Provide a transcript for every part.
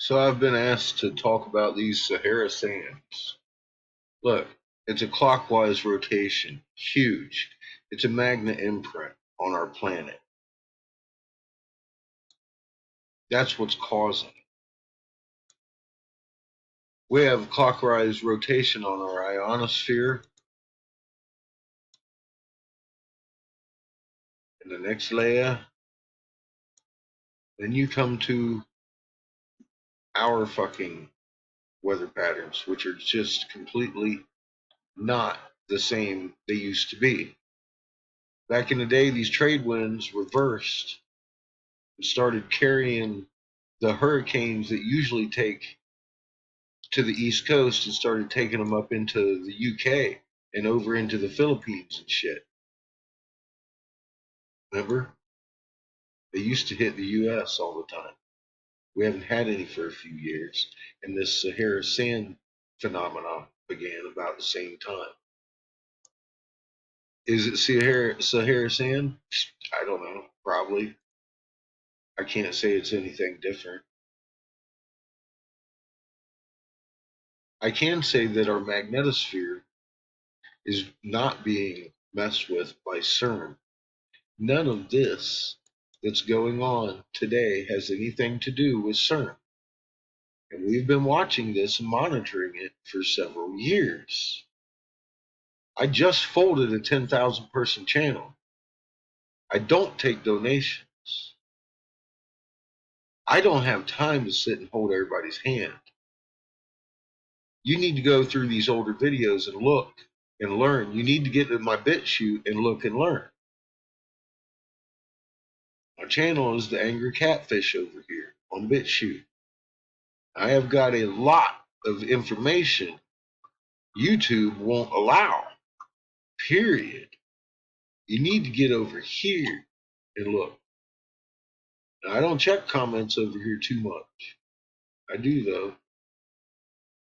So I've been asked to talk about these Sahara sands. Look, it's a clockwise rotation, huge. It's a magnet imprint on our planet. That's what's causing it. We have clockwise rotation on our ionosphere. In the next layer, then you come to our fucking weather patterns, which are just completely not the same they used to be. Back in the day, these trade winds reversed and started carrying the hurricanes that usually take to the East Coast and started taking them up into the UK and over into the Philippines and shit. Remember? They used to hit the US all the time. We haven't had any for a few years, and this Sahara sand phenomenon began about the same time. Is it Sahara sand? I don't know. Probably. I can't say it's anything different. I can say that our magnetosphere is not being messed with by CERN. None of this that's going on today has anything to do with CERN. And we've been watching this and monitoring it for several years. I just folded a 10,000 person channel. I don't take donations. I don't have time to sit and hold everybody's hand. You need to go through these older videos and look and learn. You need to get to my BitChute and look and learn. My channel is the Angry Catfish over here on BitChute. I have got a lot of information YouTube won't allow. Period. You need to get over here and look. Now, I don't check comments over here too much. I do though.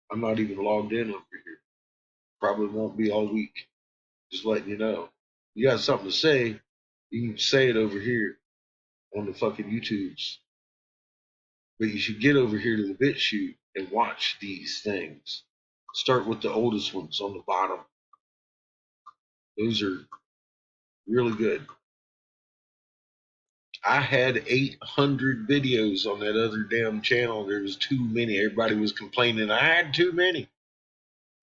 I'm not even logged in over here. Probably won't be all week. Just letting you know. You got something to say, you can say it over here on the fucking YouTubes. But you should get over here to the BitChute and watch these things. Start with the oldest ones on the bottom. Those are really good. I had 800 videos on that other damn channel. There was too many. Everybody was complaining I had too many.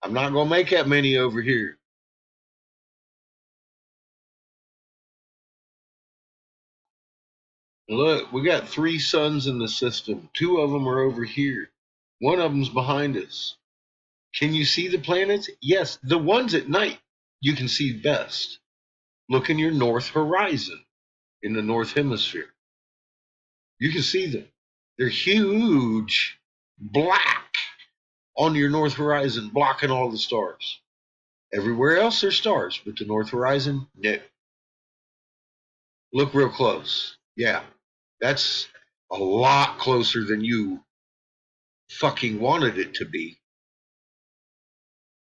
I'm not going to make that many over here. Look, we got 3 suns in the system. 2 of them are over here. One of them's behind us. Can you see the planets? Yes, the ones at night you can see best. Look in your north horizon in the north hemisphere. You can see them. They're huge, black on your north horizon, blocking all the stars. Everywhere else there's stars, but the north horizon, no. Look real close. Yeah, that's a lot closer than you fucking wanted it to be.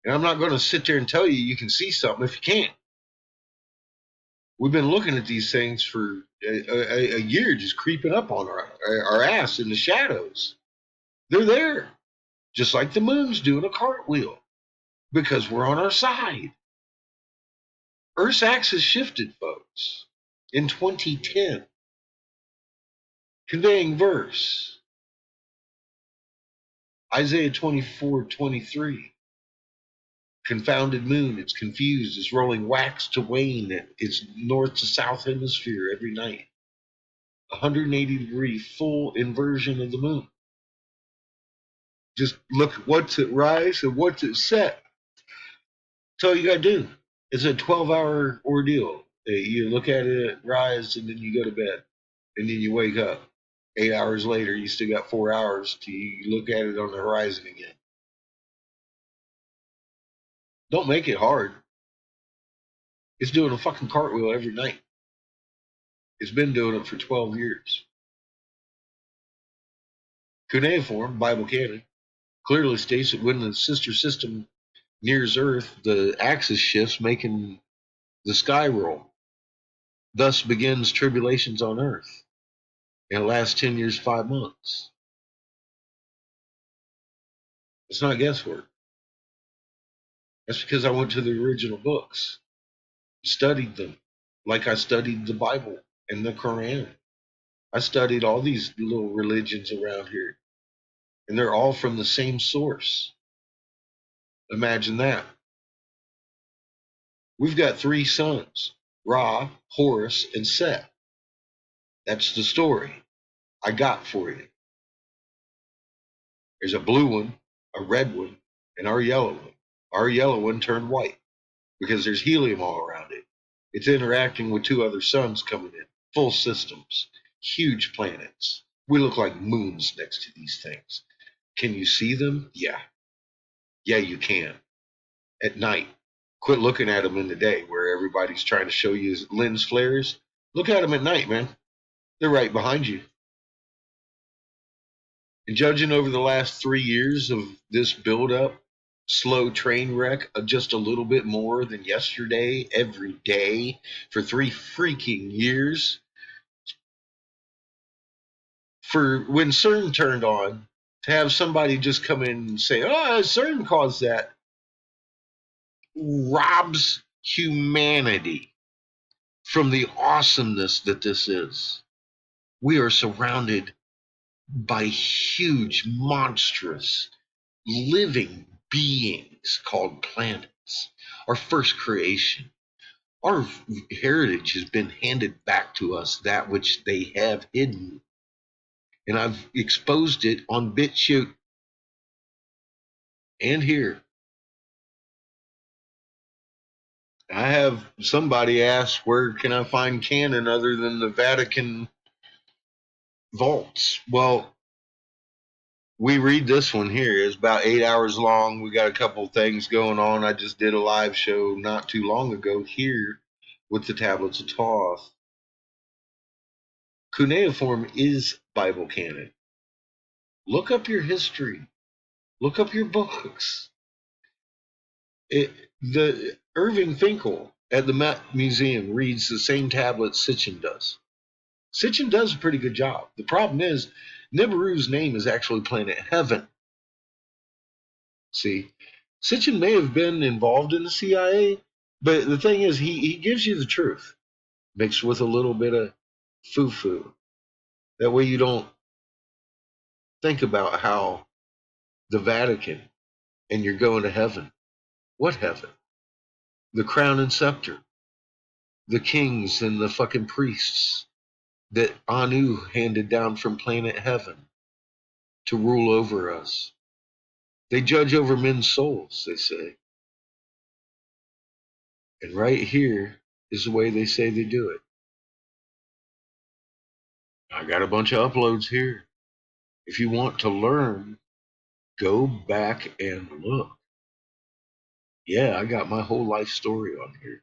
And I'm not going to sit there and tell you can see something if you can't. We've been looking at these things for a year, just creeping up on our ass in the shadows. They're there, just like the moon's doing a cartwheel, because we're on our side. Earth's axis shifted, folks, in 2010. Conveying verse, Isaiah 24:23. Confounded moon, it's confused, it's rolling wax to wane, it's north to south hemisphere every night. 180-degree full inversion of the moon. Just look at what's at rise and what's at set. That's all you gotta do. It's a 12-hour ordeal. You look at it at rise and then you go to bed. And then you wake up. 8 hours later, you still got 4 hours to look at it on the horizon again. Don't make it hard. It's doing a fucking cartwheel every night. It's been doing it for 12 years. Cuneiform, Bible Canon, clearly states that when the sister system nears Earth, the axis shifts, making the sky roll. Thus begins tribulations on Earth. And it lasts 10 years, 5 months. It's not guesswork. That's because I went to the original books, studied them, like I studied the Bible and the Quran. I studied all these little religions around here, and they're all from the same source. Imagine that. We've got three sons, Ra, Horus, and Set. That's the story I got for you. There's a blue one, a red one, and our yellow one. Our yellow one turned white because there's helium all around it. It's interacting with two other suns coming in, full systems, huge planets. We look like moons next to these things. Can you see them? Yeah. Yeah, you can. At night. Quit looking at them in the day where everybody's trying to show you lens flares. Look at them at night, man. They're right behind you. And judging over the last 3 years of this build-up, slow train wreck of just a little bit more than yesterday, every day, for 3 freaking years, for when CERN turned on, to have somebody just come in and say, oh, CERN caused that, robs humanity from the awesomeness that this is. We are surrounded by huge, monstrous, living beings called planets. Our first creation. Our heritage has been handed back to us, that which they have hidden. And I've exposed it on BitChute and here. I have somebody ask, where can I find Canon other than the Vatican vaults? Well, we read this one here. It's about 8 hours long. We got a couple things going on. I just did a live show not too long ago here with the Tablets of Thoth. Cuneiform is Bible canon. Look up your history. Look up your books. The Irving Finkel at the Met Museum reads the same tablets Sitchin does. Sitchin does a pretty good job. The problem is, Nibiru's name is actually Planet Heaven. See, Sitchin may have been involved in the CIA, but the thing is, he gives you the truth, mixed with a little bit of foo-foo. That way you don't think about how the Vatican and you're going to heaven. What heaven? The crown and scepter. The kings and the fucking priests that Anu handed down from planet heaven to rule over us. They judge over men's souls, they say. And right here is the way they say they do it. I got a bunch of uploads here. If you want to learn, go back and look. Yeah, I got my whole life story on here.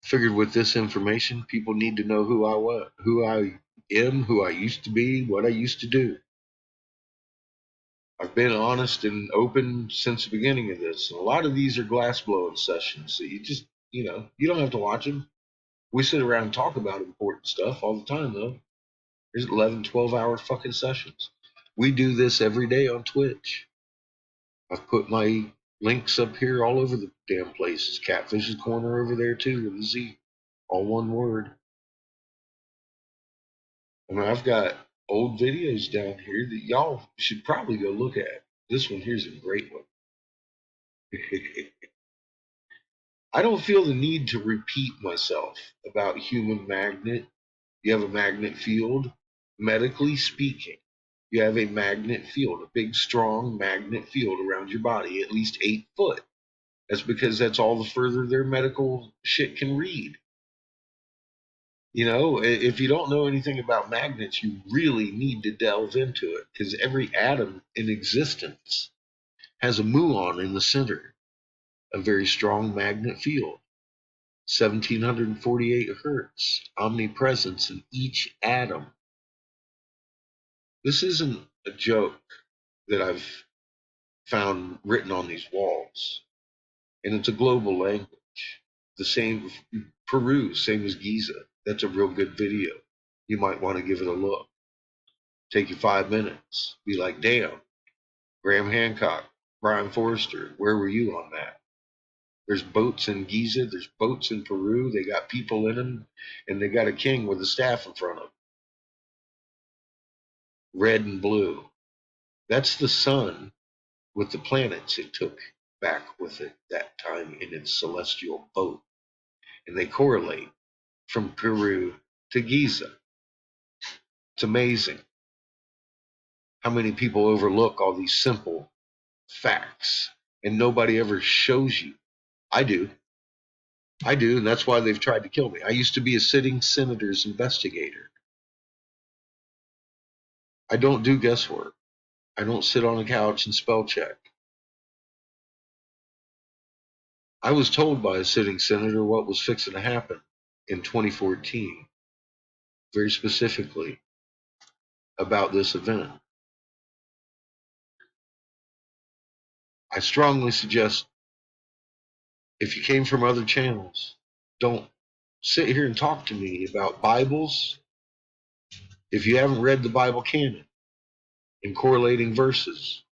Figured with this information, people need to know who I am, who I used to be, what I used to do. I've been honest and open since the beginning of this. And a lot of these are glass blowing sessions. So you just, you don't have to watch them. We sit around and talk about important stuff all the time, though. There's 11, 12-hour fucking sessions. We do this every day on Twitch. I've put my links up here all over the damn places. Catfish's Corner over there, too, with a Z. All one word. I mean, I've got old videos down here that y'all should probably go look at. This one here's a great one. I don't feel the need to repeat myself about human magnet. You have a magnet field. Medically speaking, you have a magnet field, a big, strong magnet field around your body, at least 8 foot. That's because that's all the further their medical shit can read. If you don't know anything about magnets, you really need to delve into it, because every atom in existence has a muon in the center, a very strong magnet field, 1748 hertz, omnipresence in each atom. This isn't a joke that I've found written on these walls, and it's a global language. The same, Peru, same as Giza. That's a real good video. You might want to give it a look. Take you 5 minutes. Be like, damn, Graham Hancock, Brian Forrester, where were you on that? There's boats in Giza, there's boats in Peru, they got people in them, and they got a king with a staff in front of them, red and blue. That's the sun with the planets it took back with it that time in its celestial boat. And they correlate from Peru to Giza. It's amazing how many people overlook all these simple facts and nobody ever shows you. I do. I do, and that's why they've tried to kill me. I used to be a sitting senator's investigator. I don't do guesswork. I don't sit on a couch and spell check. I was told by a sitting senator what was fixing to happen in 2014, very specifically about this event. I strongly suggest if you came from other channels, don't sit here and talk to me about Bibles if you haven't read the Bible canon and correlating verses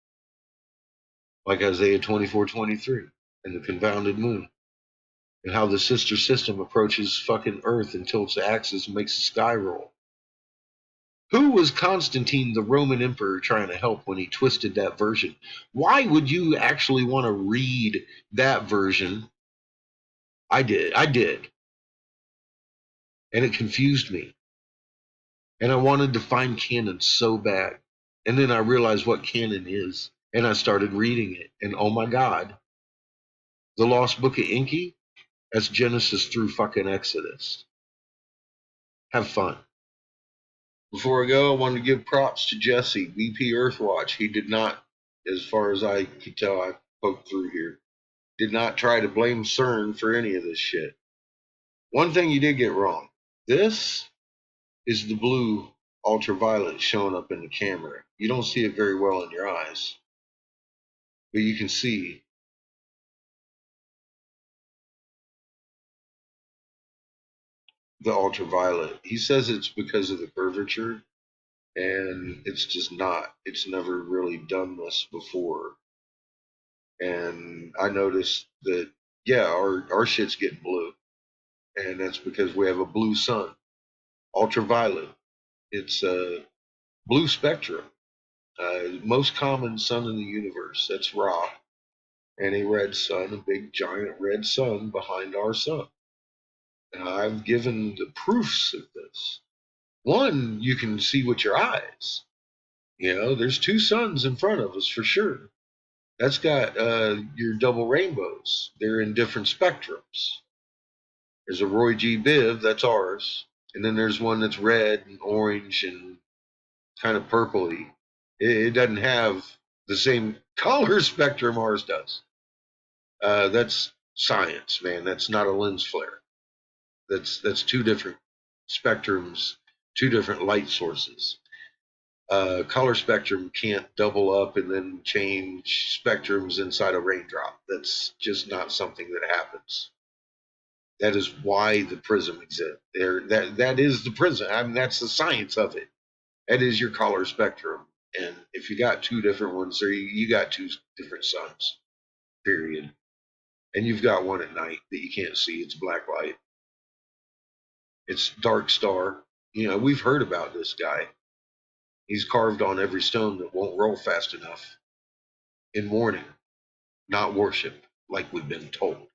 like Isaiah 24:23 and the confounded moon and how the sister system approaches fucking Earth and tilts the axis and makes the sky roll. Who was Constantine, the Roman emperor, trying to help when he twisted that version? Why would you actually want to read that version? I did. And it confused me. And I wanted to find Canon so bad. And then I realized what Canon is. And I started reading it. And oh my God, the Lost Book of Inky, that's Genesis through fucking Exodus. Have fun. Before I go, I want to give props to Jessey, VP Earthwatch. He did not, as far as I could tell, I poked through here, did not try to blame CERN for any of this shit. One thing you did get wrong. This is the blue ultraviolet showing up in the camera. You don't see it very well in your eyes, but you can see the ultraviolet. He says it's because of the curvature, and it's just not. It's never really done this before. And I noticed that, yeah, our shit's getting blue. And that's because we have a blue sun. Ultraviolet. It's a blue spectrum. Most common sun in the universe. That's Ra. And a red sun, a big giant red sun behind our sun. And I've given the proofs of this. One, you can see with your eyes. You know, there's two suns in front of us for sure. That's got your double rainbows. They're in different spectrums. There's a Roy G. Biv, that's ours. And then there's one that's red and orange and kind of purpley. It doesn't have the same color spectrum ours does. That's science, man. That's not a lens flare. That's two different spectrums, two different light sources. Color spectrum can't double up and then change spectrums inside a raindrop. That's just not something that happens. That is why the prism exists. That is the prism. I mean, that's the science of it. That is your color spectrum. And if you got two different ones, there you got two different suns. Period. And you've got one at night that you can't see. It's black light. It's dark star. You know, we've heard about this guy. He's carved on every stone that won't roll fast enough in mourning, not worship, like we've been told.